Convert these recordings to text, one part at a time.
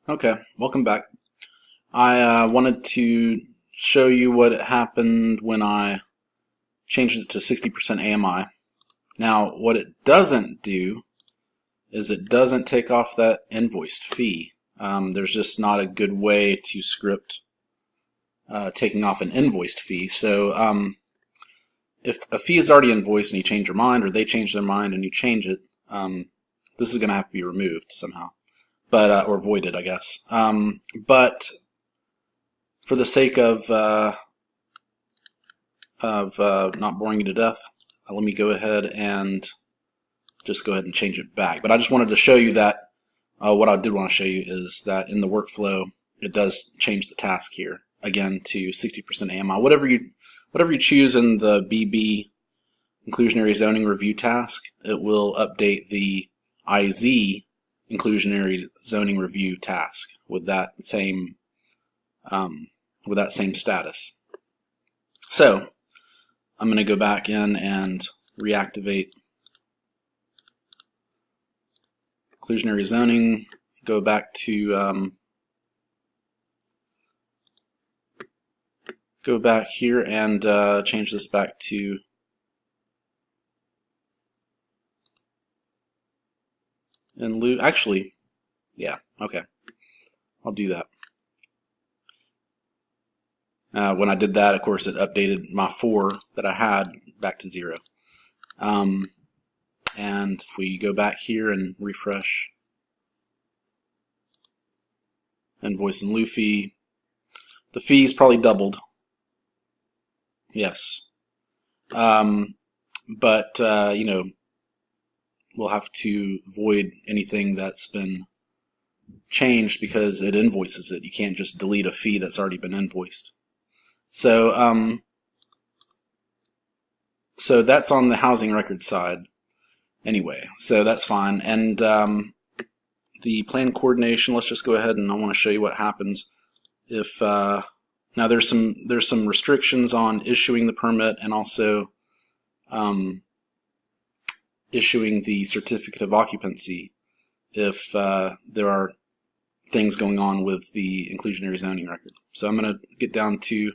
Okay, welcome back. I wanted to show you what happened when I changed it to 60% AMI. Now, what it doesn't do is it doesn't take off that invoiced fee. There's just not a good way to script taking off an invoiced fee. So if a fee is already invoiced and you change your mind, or they change their mind and you change it, this is going to have to be removed somehow. But or voided, I guess. But for the sake of not boring you to death, let me go ahead and just go ahead and change it back. But I just wanted to show you that what I did want to show you is that in the workflow, it does change the task here again to 60% AMI. Whatever you choose in the BB Inclusionary Zoning Review task, it will update the IZ Inclusionary Zoning Review task with that same status. So I'm going to go back in and reactivate Inclusionary Zoning. Go back to go back here and change this back to actually, yeah, okay, I'll do that. When I did that, of course, it updated my 4 that I had back to 0. And if we go back here and refresh invoice and lieu fee, the fee's probably doubled. Yes. But you know, we'll have to void anything that's been changed because it invoices it. You can't just delete a fee that's already been invoiced. So so that's on the housing record side anyway, so that's fine. And the plan coordination, let's just go ahead and I want to show you what happens if now there's some restrictions on issuing the permit and also issuing the certificate of occupancy if there are things going on with the inclusionary zoning record. So I'm going to get down to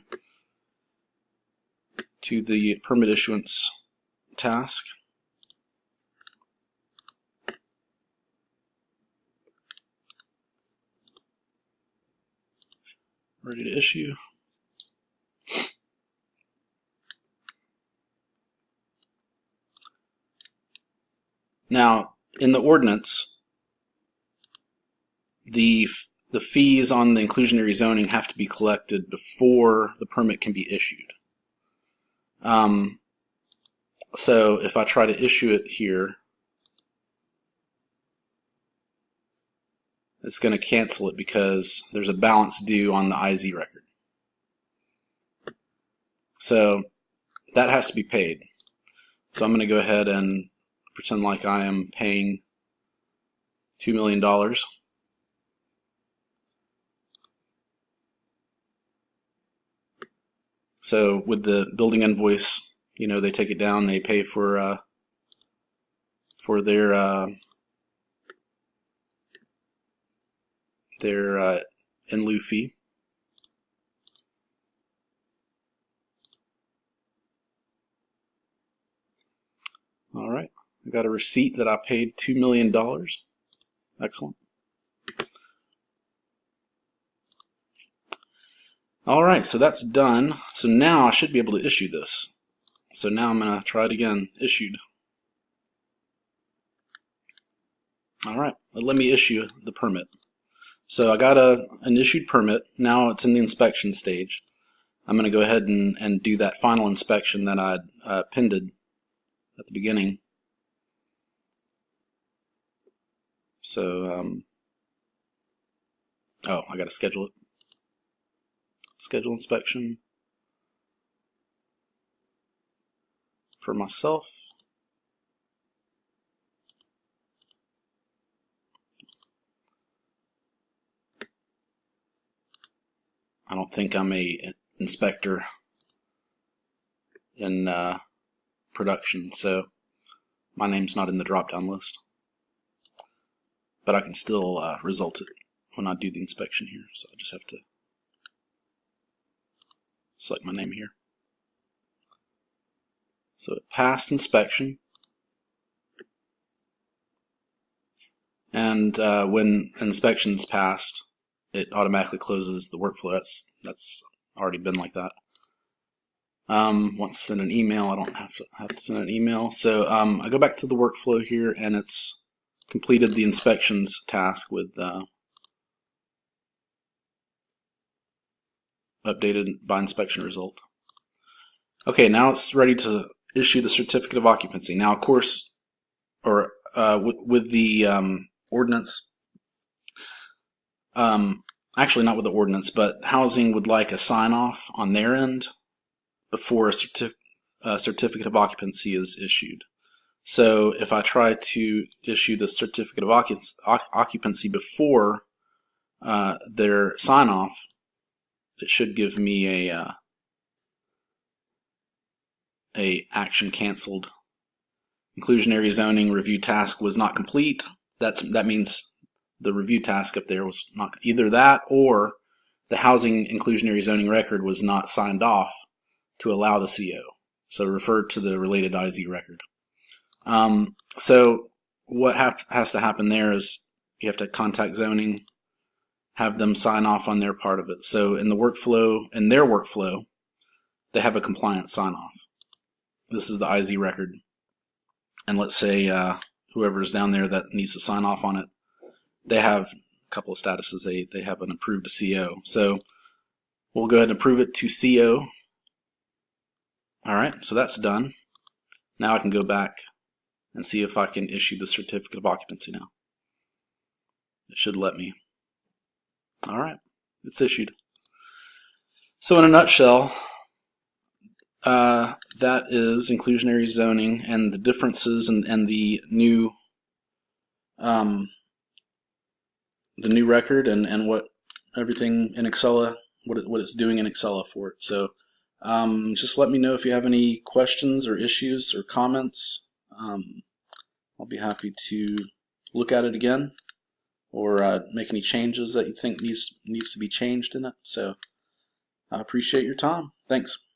the permit issuance task. Ready to issue. Now, in the ordinance, the fees on the inclusionary zoning have to be collected before the permit can be issued. So if I try to issue it here, it's going to cancel it because there's a balance due on the IZ record. So that has to be paid. So I'm going to go ahead and pretend like I am paying $2 million. So with the building invoice, you know, they take it down, they pay for their in lieu fee. All right, I got a receipt that I paid $2 million. Excellent. All right, so that's done. So now I should be able to issue this. So now I'm going to try it again. Issued. All right, let me issue the permit. So I got an issued permit. Now it's in the inspection stage. I'm going to go ahead and do that final inspection that I pinned at the beginning. So, oh, I got to schedule it. Schedule inspection for myself. I don't think I'm a inspector in production, so my name's not in the drop-down list. But I can still result it when I do the inspection here. So I just have to select my name here. So it passed inspection, and when inspection's passed, it automatically closes the workflow. That's already been like that. Once I send an email, I don't have to send an email. So I go back to the workflow here, and it's completed the inspections task with updated by inspection result. Okay, now it's ready to issue the certificate of occupancy. Now, of course, or with the ordinance, actually not with the ordinance, but housing would like a sign-off on their end before a certificate of occupancy is issued. So if I try to issue the certificate of occupancy before their sign-off, it should give me a action canceled. Inclusionary zoning review task was not complete. That means the review task up there was not either that, or the housing inclusionary zoning record was not signed off to allow the CO. So refer to the related IZ record. So what has to happen there is you have to contact zoning, have them sign off on their part of it. So in their workflow, they have a compliance sign off. This is the IZ record. And let's say whoever is down there that needs to sign off on it, they have a couple of statuses. They have an approved CO. So we'll go ahead and approve it to CO. All right, so that's done. Now I can go back and see if I can issue the certificate of occupancy now. It should let me. All right, it's issued. So in a nutshell, that is inclusionary zoning and the differences and the new record and what everything in Accela, what it's doing in Accela for it. So just let me know if you have any questions or issues or comments. I'll be happy to look at it again or make any changes that you think needs to be changed in it. So I appreciate your time. Thanks.